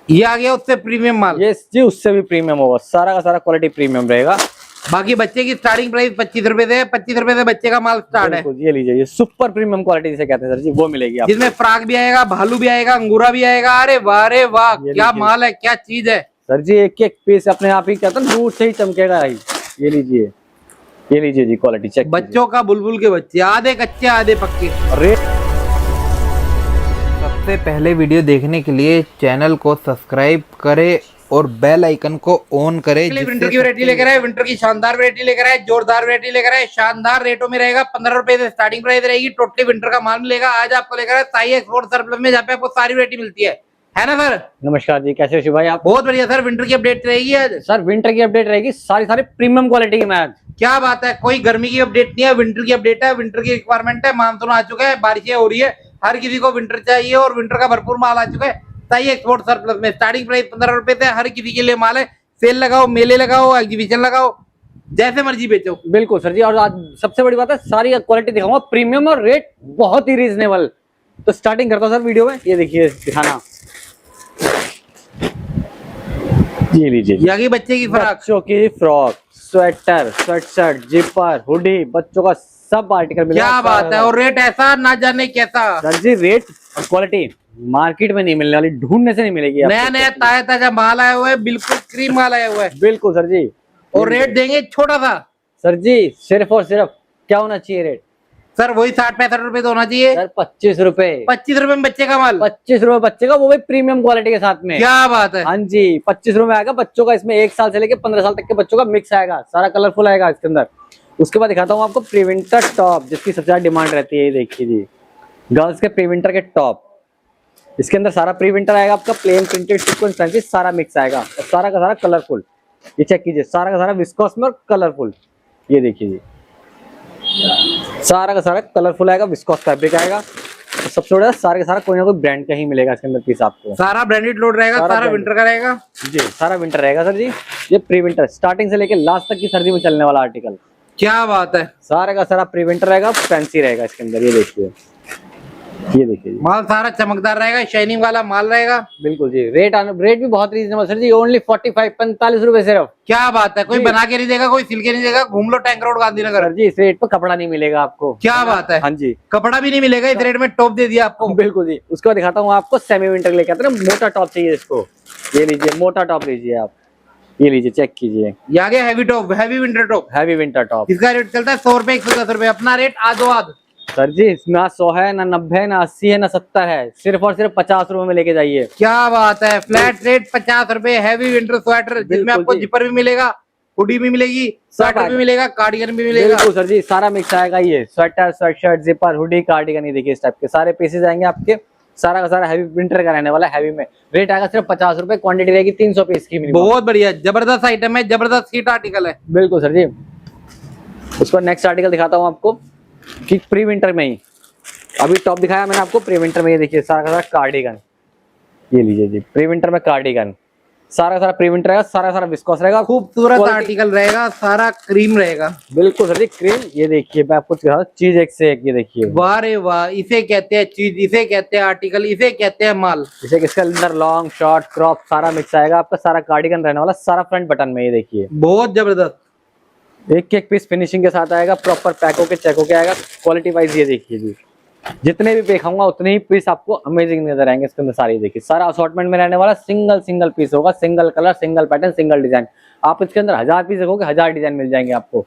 ये आ गया उससे प्रीमियम माल। ये जी उससे भी प्रीमियम होगा, सारा का सारा क्वालिटी प्रीमियम रहेगा। बाकी बच्चे की स्टार्टिंग प्राइस 25 रुपए से है, 25 रुपए से बच्चे का माल स्टार्ट है। ये लीजिए, ये सुपर प्रीमियम क्वालिटी जिसे कहते हैं सर जी, वो मिलेगी आपको। जिसमें फ्राक भी आएगा, भालू भी आएगा, अंगूरा भी आएगा। अरे वाह क्या माल है, क्या चीज है सर जी। एक एक पीस अपने आप ही कहता है दूर से ही चमकेगा ही। ये लीजिए, ये लीजिए जी, क्वालिटी चेक। बच्चों का बुलबुल के बच्चे, आधे कच्चे आधे पक्के। रेट सबसे पहले वीडियो देखने के लिए चैनल को सब्सक्राइब करें और बेल आइकन को ऑन करें। विंटर की वैरायटी लेकर आए, विंटर की शानदार वैरायटी लेकर आए, जोरदार वैरायटी लेकर आए, शानदार रेटों में रहेगा। 15 रुपए से स्टार्टिंग प्राइस रहेगी। टोटली विंटर का माल मिलेगा। आज आपको लेकर आए साई एक्सपोर्ट सरप्लस में, जहाँ पे आपको सारी वैरायटी मिलती है ना सर? नमस्कार जी, कैसे हो शिव भाई आप? बहुत बढ़िया सर। विंटर की अपडेट रहेगी आज। सर विंटर की अपडेट रहेगी, सारी प्रीमियम क्वालिटी की मैच। क्या बात है, कोई गर्मी की अपडेट नहीं है, विंटर की अपडेट है। विंटर की रिक्वायरमेंट है, मानसून आ चुका है, बारिशें हो रही है, हर किसी को विंटर चाहिए और विंटर का भरपूर माल आ चुका है साई एक्सपोर्ट सरप्लस में। स्टार्टिंग प्राइस 15 रुपए से हर किसी के लिए माल है। सेल लगाओ, मेले लगाओ, एग्जीबिशन लगाओ, जैसे मर्जी बेचो। बिल्कुल सर जी। और आज सबसे बड़ी बात है, सारी क्वालिटी दिखाऊंगा प्रीमियम और रेट बहुत ही रीजनेबल। तो स्टार्टिंग करता हूँ सर वीडियो में। ये देखिए दिखाना, ये लीजिए, ये आगे बच्चे की फ्रॉक, बच्चों की frock, sweater, sweatshirt, zipper, hoodie, बच्चों का सब आर्टिकल मिलेगा। क्या बात है। और रेट ऐसा ना जाने कैसा सर जी, रेट और क्वालिटी मार्केट में नहीं मिलने वाली, ढूंढने से नहीं मिलेगी। नया नया ताजा ताजा माल आया हुआ है, बिल्कुल क्रीम माल आया हुआ है। बिल्कुल सर जी। और रेट देंगे छोटा सा सर जी, सिर्फ और सिर्फ क्या होना चाहिए रेट? सर वही 60-65 रुपए तो होना चाहिए। सर 25 रुपए। 25 रुपए में बच्चे का माल, 25 रुपए बच्चे का, वो भी प्रीमियम क्वालिटी के साथ में। क्या बात है। हाँ जी, 25 रुपए आएगा बच्चों का। इसमें 1 साल से लेके 15 साल तक के बच्चों का मिक्स आएगा, सारा कलरफुल आएगा इसके अंदर। उसके बाद दिखाता हूँ आपको प्रीविंटर टॉप, जिसकी सबसे ज्यादा डिमांड रहती है। ये देखिए जी, गर्ल्स के प्रीविंटर के टॉप। इसके अंदर सारा प्रीविंटर आएगा आपका, प्लेन प्रिंटेड सीक्वेंस फैंसी सारा मिक्स आएगा और सारा का सारा कलरफुल। ये चेक कीजिए, सारा का सारा विस्कोस में और कलरफुल। ये देखिए जी, सारा का सारा कलरफुल आएगा, विस्कोस फैब्रिक आएगा। तो सबसे बड़ा सारा का सारा कोई ना कोई ब्रांड का ही मिलेगा इसके अंदर पीस आपको। सारा ब्रांडेड लोड रहेगा, सारा विंटर का रहेगा जी, सारा विंटर रहेगा सर जी। ये प्री विंटर स्टार्टिंग से लेके लास्ट तक की सर्दी में चलने वाला आर्टिकल। क्या बात है। सारा का सारा प्री विंटर रहेगा, फैंसी रहेगा इसके अंदर। ये देखिए, ये देखिए जी, माल सारा चमकदार रहेगा, शाइनिंग वाला माल रहेगा। बिल्कुल जी। रेट भी बहुत रीजनेबल सर जी, ओनली 45 रुपए सिर्फ। क्या बात है। कोई बना के नहीं देगा, कोई सिल के नहीं देगा। घूम लो टैंक रोड गांधीनगर। सर जी, इस रेट पर कपड़ा नहीं मिलेगा आपको। क्या बात है। हाँ जी, कपड़ा भी नहीं मिलेगा इस रेट में, टॉप दे दिया आपको। बिल्कुल जी। उसके बाद दिखाता हूँ आपको सेमी विंटर लेके आते हैं ना, मोटा टॉप चाहिए इसको। ये लीजिए, मोटा टॉप लीजिए आप। ये लीजिए, चेक कीजिए, ये आ गया heavy top, heavy winter top, heavy winter top. इसका रेट चलता है 100 रुपए, 110 रुपए। अपना रेट आधो आध सर जी, ना 100 है, ना 90 है, ना 80 है, ना 70 है, सिर्फ और सिर्फ 50 रुपए में लेके जाइए। क्या बात है। फ्लैट रेट 50 रुपए। हैवी विंटर स्वेटर, जिसमें आपको जिपर भी मिलेगा, हुडी भी मिलेगी, स्वेटर भी मिलेगा, कार्डिगन भी मिलेगा। बिल्कुल सर जी, सारा मिक्स आएगा। ये sweater, sweatshirt, zipper, hoodie, cardigan, ये देखिए इस टाइप के सारे पीसेज आएंगे आपके। सारा का सारा हैवी विंटर का रहने वाला है। हैवी में रेट आएगा सिर्फ 50 रुपए, क्वांटिटी रहेगी 300 पीस की मिनिमम। बहुत बढ़िया, जबरदस्त आइटम है, जबरदस्त हिट आर्टिकल है। बिल्कुल सर जी। उसको नेक्स्ट आर्टिकल दिखाता हूँ आपको कि प्री विंटर में ही, अभी टॉप दिखाया मैंने आपको, प्री विंटर में ये देखिए सारा का सारा कार्डिगन। ये लीजिए जी, प्री विंटर में कार्डिगन, सारा का सारा प्री विंटर रहेगा, सारा सारा विस्कोस रहेगा, खूबसूरत आर्टिकल रहेगा, सारा क्रीम रहेगा। बिल्कुल सर जी, क्रीम। ये देखिए मैं आपको दिखा रहा हूं, चीज एक से एक। ये देखिए, वाह रे वाह, इसे कहते हैं चीज, इसे कहते हैं आर्टिकल, इसे कहते हैं माल। इसे इसके अंदर लॉन्ग शॉर्ट क्रॉप सारा मिक्स आएगा आपका, सारा कार्डिगन रहने वाला, सारा फ्रंट बटन में। ये देखिए, बहुत जबरदस्त। एक एक पीस फिनिशिंग के साथ आएगा, प्रॉपर पैकों के चेकों के आएगा, क्वालिटी वाइज। ये देखिए जी, जितने भी दिखाऊंगा उतने ही पीस आपको अमेजिंग नजर आएंगे इसके अंदर। सारी देखिए, सारा असॉर्टमेंट में रहने वाला, सिंगल पीस होगा, single colour, single pattern, single design. आप इसके अंदर 1000 पीस देखोगे, 1000 डिजाइन मिल जाएंगे आपको।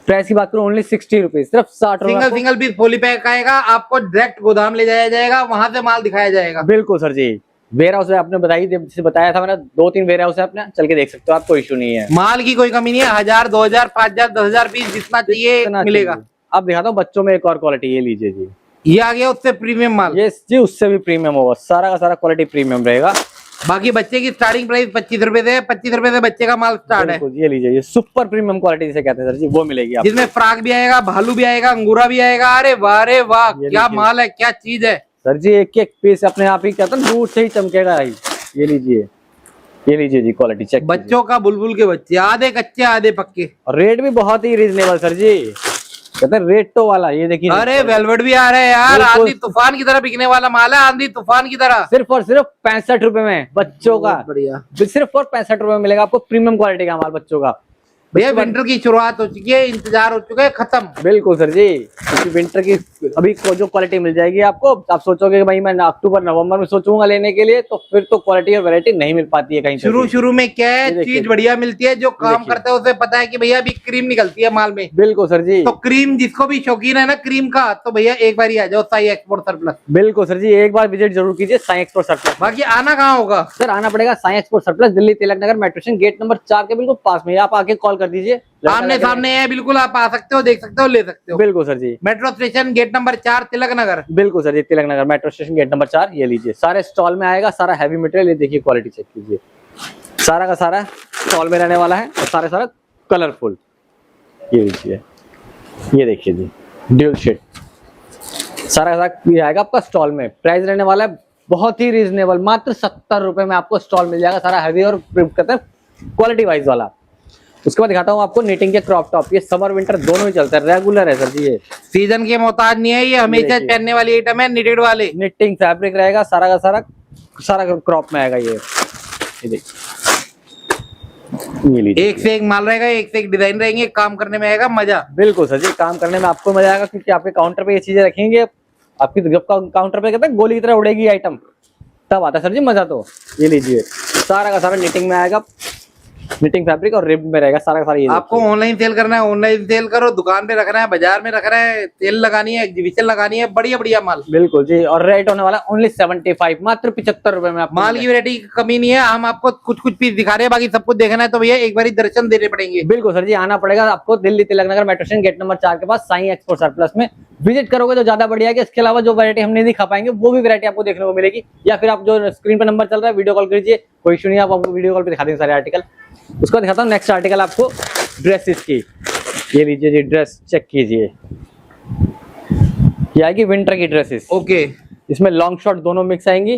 प्राइस की बात करूं, ओनली 60 रुपीज, सिर्फ 60 रुपए। सिंगल पीस पॉली पैक आएगा, आपको डायरेक्ट गोदाम ले जाया जाएगा, वहां से माल दिखाया जाएगा। बिल्कुल सर जी। वेयर हाउस है, आपने बताया था मैंने, 2-3 वेयर हाउस है अपने, चल के देख सकते हो आप, कोई इशू नहीं है। माल की कोई कमी नहीं है। 1000, 2000, 5000, 10,000 पीस जितना चाहिए मिलेगा। अब दिखाता हूँ बच्चों में एक और क्वालिटी। ये लीजिए जी, ये आ गया उससे प्रीमियम माल। ये जी उससे भी प्रीमियम होगा, सारा का सारा क्वालिटी प्रीमियम रहेगा। बाकी बच्चे की स्टार्टिंग प्राइस 25 रुपए से है, 25 रुपए से बच्चे का माल स्टार्ट है। ये लीजिए, ये सुपर प्रीमियम क्वालिटी जिसे कहते हैं सर जी, वो मिलेगी आपको। जिसमें फ्राक भी आएगा, भालू भी आएगा, अंगूरा भी आएगा। अरे वाह क्या माल है, क्या चीज है। सर जी, एक एक पीस अपने आप ही कहता है दूर से ही चमकेगा ही। ये लीजिए, ये लीजिए जी, क्वालिटी चेक। बच्चों का बुलबुल के बच्चे, आधे कच्चे आधे पक्के। और रेट भी बहुत ही रीजनेबल सर जी। कहते हैं रेटो वाला, ये देखिए। अरे वेलवेट भी आ रहा है यार, बिल्कुल। आंधी तूफान की तरह बिकने वाला माल है, आंधी तूफान की तरह। सिर्फ और सिर्फ 65 रुपए में बच्चों का, बढ़िया सिर्फ और 65 रुपए में मिलेगा आपको प्रीमियम क्वालिटी का माल बच्चों का। भैया विंटर की शुरुआत हो चुकी है, इंतजार हो चुका है खत्म। बिल्कुल सर जी, क्योंकि विंटर की अभी जो क्वालिटी मिल जाएगी आपको, आप सोचोगे कि भाई मैं अक्टूबर नवंबर में सोचूंगा लेने के लिए, तो फिर तो क्वालिटी और वैरायटी नहीं मिल पाती है कहीं। शुरू में क्या है, चीज बढ़िया मिलती है, जो काम करता है उसे पता है कि भैया अभी क्रीम निकलती है माल में। बिल्कुल सर जी। तो क्रीम जिसको भी शौकीन है ना क्रीम का, तो भैया एक बार ही आ जाओ साई एक्सपोर्ट सरप्लस। बिल्कुल सर जी, एक बार विजिट जरूर कीजिए साई एक्सपोर्ट सरप्लस। बाकी आना कहाँ होगा सर? आना पड़ेगा Sai export surplus, Delhi Tilak Nagar metro station gate number 4 के बिल्कुल पास में। आप आके कॉल कर दीजिए, आमने सामने है, बिल्कुल आप आ सकते हो, देख सकते हो, ले सकते हो। बिल्कुल सर जी। Metro station gate number 4 Tilak Nagar. बिल्कुल सर जी, Tilak Nagar metro station gate number 4। ये लीजिए, सारे स्टॉल में आएगा, सारा हैवी मटेरियल। ये देखिए क्वालिटी चेक कीजिए, सारा का सारा स्टॉल में रहने वाला है और सारा कलरफुल। ये लीजिए, ये देखिए जी, ड्यूल शेड सारा का सारा ये आएगा आपका स्टॉल में। प्राइस रहने वाला है बहुत ही रीजनेबल, मात्र 70 रुपए में आपको स्टॉल मिल जाएगा, सारा हैवी और कहते हैं क्वालिटी वाइज वाला। उसके बाद दिखाता हूँ आपको निटिंग के क्रॉप टॉप। ये समर विंटर दोनों ही चलता है, रेगुलर है सर जी। ये सीजन के मोहताज नहीं है, ये हमेशा पहनने वाली आइटम है, निटेड वाले। निटिंग फैब्रिक रहेगा, सारा का सारा क्रॉप में आएगा। ये देखिए, ये लीजिए, एक से एक माल रहेगा, एक से एक डिजाइन रहेंगे, काम करने में आएगा मजा। बिल्कुल सर जी, काम करने में आपको मजा आएगा, क्योंकि आपके काउंटर पे ये चीजें रखेंगे, आपकी जब काउंटर पे कहते हैं गोली की तरह उड़ेगी आइटम, तब आता है सर जी मजा। तो ये लीजिए, सारा का सारा निटिंग में आएगा, निटिंग फैब्रिक और रिब में रहेगा सारा का सारा। ये आपको ऑनलाइन सेल करना है, ऑनलाइन सेल करो, दुकान पे रखना है, बाजार में रखना है, सेल लगानी है, एग्जीबिशन लगानी है, बढ़िया बढ़िया माल। बिल्कुल जी, और रेट होने वाला ओनली 75, मात्र 75 रुपए में। माल की वैरायटी की कमी नहीं है, हम आपको कुछ पीस दिखा रहे हैं, बाकी सब कुछ देखना है तो भैया एक बार दर्शन देने पड़ेंगे। बिल्कुल सर जी, आना पड़ेगा आपको Delhi Tilak Nagar metro station gate number 4 के पास साई एक्सपोर्ट सरप्लस में। विजिट करोगे तो ज्यादा बढ़िया है। इसके अलावा जो वैरायटी हम नहीं दिखा पाएंगे वो भी वैरायटी आपको देखने को मिलेगी, या फिर आप जो स्क्रीन पर नंबर चल रहा है वीडियो कॉल कीजिए, कोई इशू नहीं, आपको वीडियो कॉल पे दिखा देंगे सारे आर्टिकल। उसको दिखाता हूँ नेक्स्ट आर्टिकल आपको ड्रेसेस की। ये लीजिए जी, ड्रेस चेक कीजिए, ये आएगी विंटर की ड्रेसेस। ओके, इसमें लॉन्ग शॉर्ट दोनों मिक्स आएंगी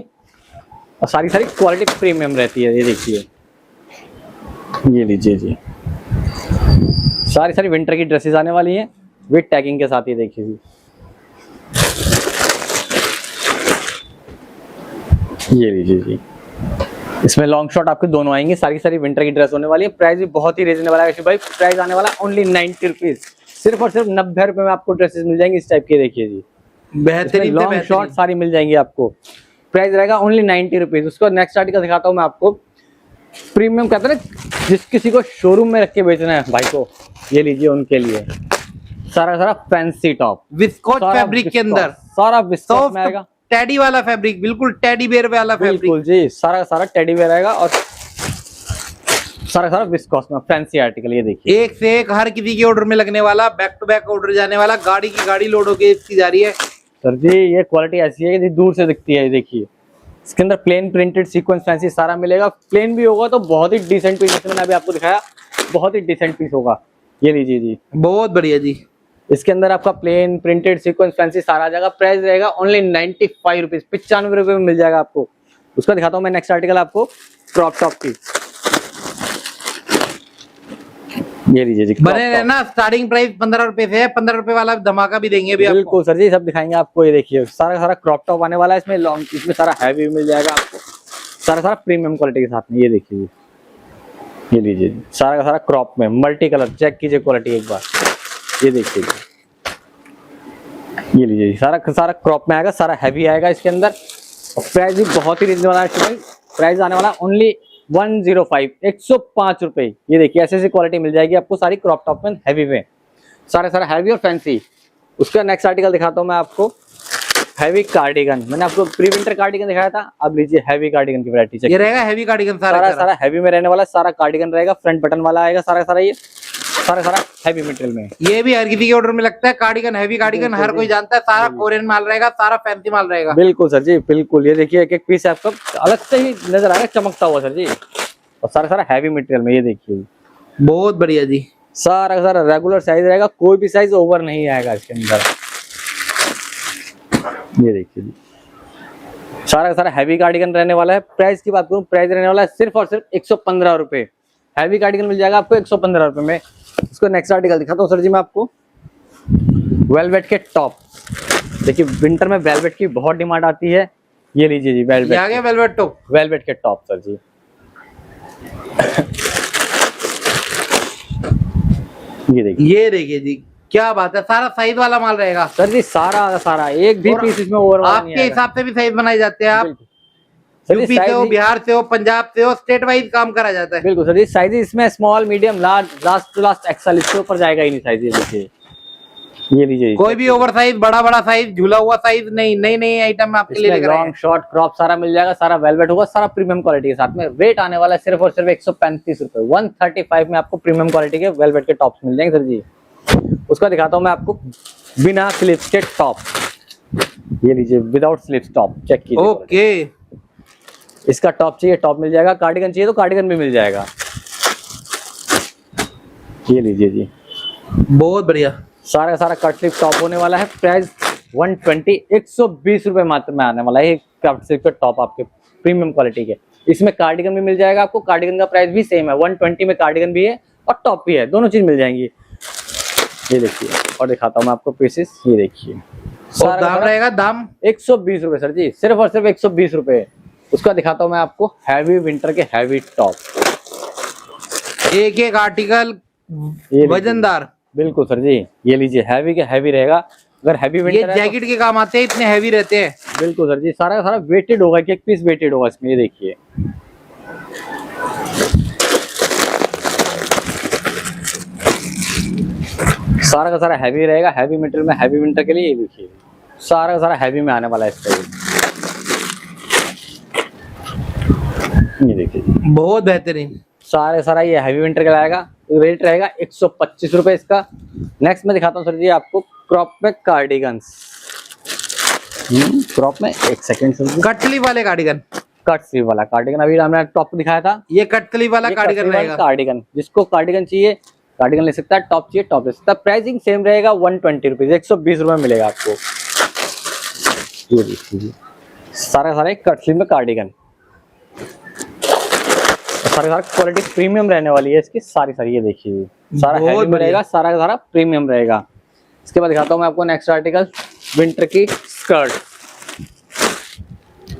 और सारी क्वालिटी प्रीमियम रहती है। ये देखिए, ये लीजिए जी, सारी विंटर की ड्रेसेस आने वाली हैं विद टैगिंग के साथ। ये देखिए जी, ये लीजिए जी, इसमें लॉन्ग शॉर्ट आपके दोनों आएंगे, सारी विंटर की ड्रेस होने वाली है। प्राइस भी बहुत ही रीजनेबल है भाई, प्राइस आने वाला ओनली 90 रुपीज, सिर्फ और सिर्फ 90 रुपए में आपको ड्रेसेस मिल जाएंगी इस टाइप की। देखिए जी, बेहतरीन लॉन्ग शॉर्ट सारी मिल जाएंगी आपको, प्राइस रहेगा ओनली 90 रुपीज। उसको नेक्स्ट आर्टिकल दिखाता हूँ मैं आपको, प्रीमियम कहते हैं ना, जिस किसी को शोरूम में रख के बेचना है भाई को, ये लीजिए उनके लिए सारा फैंसी टॉप विस्कोस फैब्रिक के अंदर, सारा विस्कोस में आएगा, टेडी वाला फैब्रिक, बिल्कुल टेडी बेयर वाला फैब्रिक। बिल्कुल जी, सारा टेडी बेयर आएगा और सारा विस्कोस में फैंसी आर्टिकल। ये देखिए, एक से एक हर किसी के ऑर्डर में लगने वाला, बैक टू बैक ऑर्डर जाने वाला, गाड़ी की गाड़ी लोड होके इसकी जा रही है। सर जी ये क्वालिटी ऐसी है कि दूर से दिखती है। ये देखिए, इसके अंदर प्लेन प्रिंटेड सीक्वेंस फैंसी सारा मिलेगा, प्लेन भी होगा तो बहुत ही डिसेंट पीस, मैंने अभी आपको दिखाया, बहुत ही डिसेंट पीस होगा। ये लीजिए जी, बहुत बढ़िया जी, इसके अंदर आपका प्लेन प्रिंटेड सीक्वेंस फैंसी सारा आ जाएगा। प्राइस रहेगा ओनली 95 रुपीज, 95 रुपए में मिल जाएगा आपको। उसका दिखाता हूँ मैं नेक्स्ट आर्टिकल आपको, क्रॉप टॉप की। ये लीजिए जी, बने रहना, स्टार्टिंग प्राइस 15 रुपए से है, 15 रुपए वाला धमाका भी देंगे अभी आपको। बिल्कुल सर जी, सब दिखाएंगे आपको। ये देखिए, सारा क्रॉप टॉप आने वाला है, इसमें लॉन्ग, इसमें सारा हैवी मिल जाएगा आपको, सारा प्रीमियम क्वालिटी के साथ में। ये देखिए, ये लीजिए, सारा क्रॉप में मल्टी कलर, चेक कीजिए क्वालिटी एक बार। ये देखिए, ये लीजिए, सारा क्रॉप में आएगा, सारा हैवी आएगा इसके अंदर, और प्राइस भी बहुत ही रीजनेबल है। प्राइस आने वाला ओनली 105, 105 रुपए। ये देखिए, ऐसी क्वालिटी मिल जाएगी आपको सारी क्रॉप टॉप में, हैवी में, सारा हैवी और फैंसी। उसका नेक्स्ट आर्टिकल दिखाता हूँ मैं आपको, हैवी कार्डिगन। मैंने आपको प्री विंटर कार्डिगन दिखाया था, अब लीजिए हैवी कार्डिगन की वैरायटी। ये रहेगा हैवी कार्डिगन, सारा हैवी में रहने वाला, सारा कार्डिगन रहेगा, फ्रंट बटन वाला आएगा, सारा ये सारा हैवी मटेरियल में। ये भी हर किसी के ऑर्डर में लगता है कार्डिगन, हैवी कार्डिगन हर कोई जानता है, सारा कोरियन माल रहेगा, सारा फैंसी माल रहेगा। बिल्कुल सर जी, बिल्कुल। ये देखिए, एक पीस आपको अलग से ही नजर आएगा, चमकता हुआ सर जी, और सारा हैवी मटेरियल में। ये देखिए, बहुत बढ़िया जी, सारा रेगुलर साइज रहेगा, कोई भी साइज ओवर नहीं आएगा इसके अंदर। ये देखिए जी, सारा हैवी कार्डिगन रहने वाला है। प्राइस की बात करूं, प्राइस रहने वाला है सिर्फ और सिर्फ 115 रुपए। हैवी कार्डिगन मिल जाएगा आपको 115 रुपए में। इसको नेक्स्ट आर्टिकल दिखाता हूँ सर जी मैं आपको, वेलवेट के टॉप, देखिए विंटर में वेलवेट की बहुत डिमांड आती है। ये लीजिए जी वेलवेट, आ गया वेलवेट टॉप, वेलवेट के टॉप सर जी। ये देखिए जी, क्या बात है, सारा साइज वाला माल रहेगा सर जी, सारा एक भी पीस इसमें ओवर आपके हिसाब से भी साइज बनाए जाते हैं। आप यूपी से हो, बिहार से हो, पंजाब से हो, स्टेट वाइज काम करा जाता है। बिल्कुल सर जी, साइज इसमें small, medium, large, last to last XL, इसके ऊपर जाएगा ही नहीं साइज। ये देखिए, ये लीजिए, कोई भी ओवर साइज, बड़ा साइज, झूला हुआ साइज नहीं, नई आइटम आपके लिए लेकर आए हैं। लॉन्ग शॉर्ट क्रॉप सारा मिल जाएगा, सारा वेलवेट होगा, सारा प्रीमियम क्वालिटी के साथ में। रेट आने वाला है सिर्फ और सिर्फ 135 रुपए। 135 में आपको प्रीमियम क्वालिटी के वेलवेट के टॉप्स मिल जाएंगे सर जी। उसका दिखाता हूँ मैं आपको बिना स्लीव्स के टॉप। ये लीजिए विदाउट स्लीव्स टॉप, चेक कीजिए। ओके, इसका टॉप चाहिए टॉप मिल जाएगा, कार्डिगन चाहिए तो कार्डिगन भी मिल जाएगा। ये लीजिए जी, बहुत बढ़िया, सारा सारा कट स्लीव टॉप होने वाला है। प्राइस 120, 120 रुपए मात्र में आने वाला है कट स्लीव का टॉप आपके प्रीमियम क्वालिटी के। इसमें कार्डिगन भी मिल जाएगा आपको, कार्डिगन का प्राइस भी सेम है, 120 में कार्डिगन भी है और टॉप भी है, दोनों चीज मिल जाएंगी। ये देखिए, और दिखाता हूँ मैं आपको पीसेस। ये देखिए, और दाम रहेगा, दाम 120 रुपए सर जी, सिर्फ और सिर्फ 120 रुपए। उसका दिखाता हूँ मैं आपको हैवी विंटर के हैवी टॉप, एक आर्टिकल वजनदार। बिल्कुल सर जी, ये लीजिए हैवी के हैवी रहेगा। अगर हैवी विंटर ये जैकेट के काम आते हैं, इतने हैवी रहते हैं। बिल्कुल सर जी, सारा सारा वेटेड होगा, एक पीस वेटेड होगा इसमें। ये देखिए, सारा का सारा हैवी रहेगा, हैवी मटेरियल में, हैवी विंटर के लिए। ये देखिए, सारा का सारा हैवी में आने वाला है इसका। ये देखिए, बहुत बेहतरीन, सारे सारा ये हैवी विंटर का आएगा। रेट रहेगा 125 रुपए इसका। नेक्स्ट मैं दिखाता हूँ सर जी आपको क्रॉप में कार्डिगन। क्रॉप में, एक सेकंड सर जी, कट स्लीव वाले कार्डिगन, कट स्लीव वाला कार्डिगन अभी हमने टॉप दिखाया था। ये कट स्लीव वाला कार्डिगन रहेगा। कार्डिगन, जिसको कार्डिगन चाहिए कार्डिगन ले सकता है, टॉप चाहिए टॉप ले सकता है। प्राइसिंग सेम रहेगा, 120 रुपीज, 120 रुपए मिलेगा आपको। ये देखिए, सारे सारे कट स्लीव में कार्डिगन, सारी क्वालिटी प्रीमियम रहने वाली है इसकी सारी सारी। ये देखिए, सारा हैवी में रहेगा, सारा सारा प्रीमियम रहेगा। इसके बाद दिखाता हूँ मैं आपको नेक्स्ट आर्टिकल, विंटर की स्कर्ट।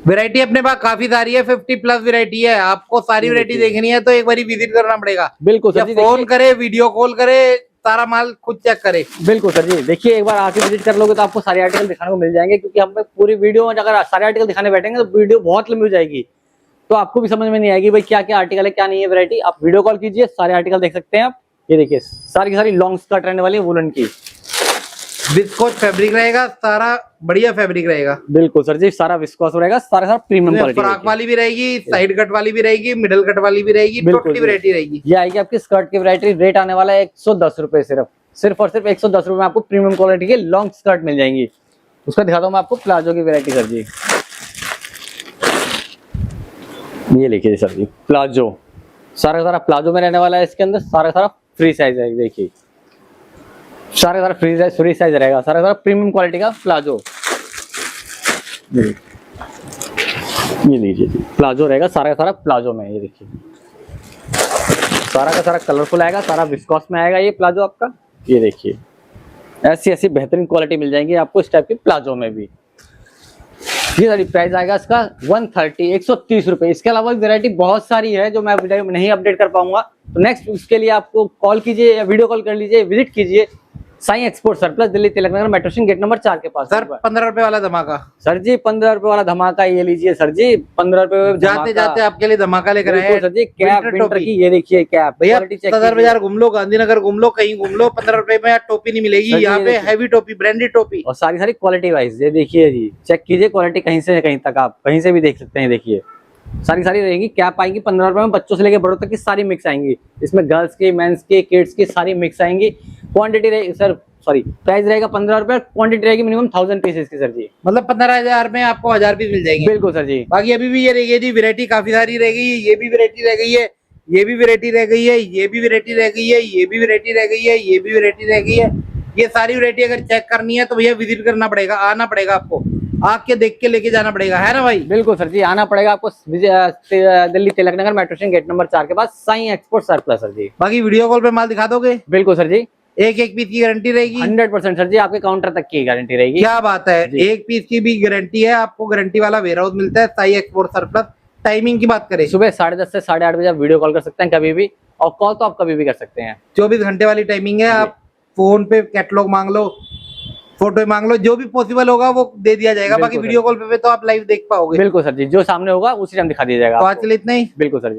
वैरायटी अपने पास काफी सारी है, 50+ वैरायटी है। आपको सारी वैरायटी देखनी है तो एक बार विजिट करना पड़ेगा। बिल्कुल सर जी, फोन करे, वीडियो कॉल करे, सारा माल खुद चेक करे। बिल्कुल सर जी, देखिए एक बार आके विजिट कर लोगे तो आपको सारे आर्टिकल दिखाने को मिल जाएंगे, क्योंकि हम पूरी वीडियो में अगर सारे आर्टिकल दिखाने बैठेंगे तो वीडियो बहुत लंबी हो जाएगी, तो आपको भी समझ में नहीं आएगी भाई क्या क्या आर्टिकल है क्या नहीं है वैरायटी। आप वीडियो कॉल कीजिए, सारे आर्टिकल देख सकते हैं आप। ये देखिए, सारी की सारी लॉन्ग स्कर्ट रहने वाली है वुलन की, विस्कोस फैब्रिक रहेगा, सारा बढ़िया फैब्रिक रहेगा। बिल्कुल सर जी, सारा विस्कोस रहेगा, सारा सारा प्रीमियम क्वालिटी। फ्रॉक वाली भी रहेगी, साइड कट वाली भी रहेगी, मिडल कट वाली भी रहेगी, टोटली वैरायटी रहेगी। ये आएगी आपकी स्कर्ट की वैरायटी। रेट आने वाला है 110 रुपए, सिर्फ और सिर्फ 110 रुपए में आपको प्रीमियम क्वालिटी की लॉन्ग स्कर्ट मिल जाएंगी। उसका दिखाता हूँ मैं आपको प्लाजो की वैरायटी सर जी। ये लिखिए सर जी, प्लाजो, सारा सारा प्लाजो में रहने वाला है। इसके अंदर सारा सारा फ्री साइज है, देखिए सारा सारा फ्री साइज रहेगा, सारा सारा प्रीमियम क्वालिटी का प्लाजो। ये लीजिए जी, प्लाजो रहेगा, सारा सारा प्लाजो में। ये देखिए, सारा का सारा कलरफुल आएगा, सारा विस्कोस में आएगा ये प्लाजो आपका। ये देखिए, ऐसी ऐसी बेहतरीन क्वालिटी मिल जाएंगी आपको इस टाइप के प्लाजो में भी। ये सारी प्राइस आएगा इसका 130, 130 रुपए। इसके अलावा वैरायटी बहुत सारी है जो मैं वीडियो में नहीं अपडेट कर पाऊंगा, तो नेक्स्ट उसके लिए आपको कॉल कीजिए या वीडियो कॉल कर लीजिए, विजिट कीजिए Sai export surplus, Delhi Tilak Nagar metro station gate number 4 के पास। सर 15 रुपए वाला धमाका सर जी, 15 रुपए वाला धमाका। ये लीजिए सर जी, 15 रुपए जाते जाते आपके लिए धमाका लेकर आए सर जी। कैप विंटर की, ये देखिए कैप भैया, सदर बाजार घूम लो, गांधीनगर घूम लो, कहीं घूम लो, 15 रुपए में टोपी नहीं मिलेगी यहाँ पे। हैवी टोपी, ब्रांडेड टोपी, और सारी सारी क्वालिटी वाइज। ये देखिए जी, चेक कीजिए क्वालिटी, कहीं से कहीं तक आप कहीं से भी देख सकते हैं। देखिए सारी सारी रहेगी। कैप आएंगी 15 रुपए में, बच्चों से लेकर बड़ों तक की सारी मिक्स आएंगी। इसमें गर्ल्स की, मेंस की, किड्स की सारी मिक्स आएंगी। क्वांटिटी रहेगी सर, सॉरी प्राइस रहेगा 15 रुपए, क्वांटिटी रहेगी मिनिमम 1000 पीसेस की सर जी। मतलब 15,000 में आपको 1000 पीस मिल जाएंगे। बिल्कुल सर जी। बाकी अभी भी ये रहेगी जी, वैरायटी काफी सारी रहेगी। ये भी वैरायटी रह गई है, ये भी वैरायटी रह गई है, ये भी वैरायटी रह गई है, ये भी वैरायटी रह गई है, ये भी वैरायटी रह गई है। ये सारी वैरायटी अगर चेक करनी है तो भैया विजिट करना पड़ेगा, आना पड़ेगा आपको, आके देख के लेके जाना पड़ेगा, है ना भाई? बिल्कुल सर जी, आना पड़ेगा आपको Delhi Tilak Nagar metro station gate number 4 के पास, साई एक्सपोर्ट सरप्लस सर जी। बाकी वीडियो कॉल पे माल दिखा दोगे? बिल्कुल सर जी। एक एक पीस की गारंटी रहेगी। 100% सर जी, आपके काउंटर तक की गारंटी रहेगी। क्या बात है, जी। एक पीस की भी गारंटी है आपको, गारंटी वाला वेयरहाउस मिलता है। Sai export surplus. टाइमिंग की बात करें, सुबह 7:30 से 8:30 बजे आप वीडियो कॉल कर सकते हैं कभी भी, और कॉल तो आप कभी भी कर सकते हैं। 24 घंटे वाली टाइमिंग है। आप फोन पे कैटलॉग मांग लो, फोटो मांग लो, जो भी पॉसिबल होगा वो दे दिया जाएगा। बाकी बिल्कुल वीडियो कॉल पे तो आप लाइव देख पाओगे। बिल्कुल सर जी, जो सामने होगा उसी टाइम दिखा दिया जाएगा तो आपको। आज के लिए इतना ही। बिल्कुल सर जी।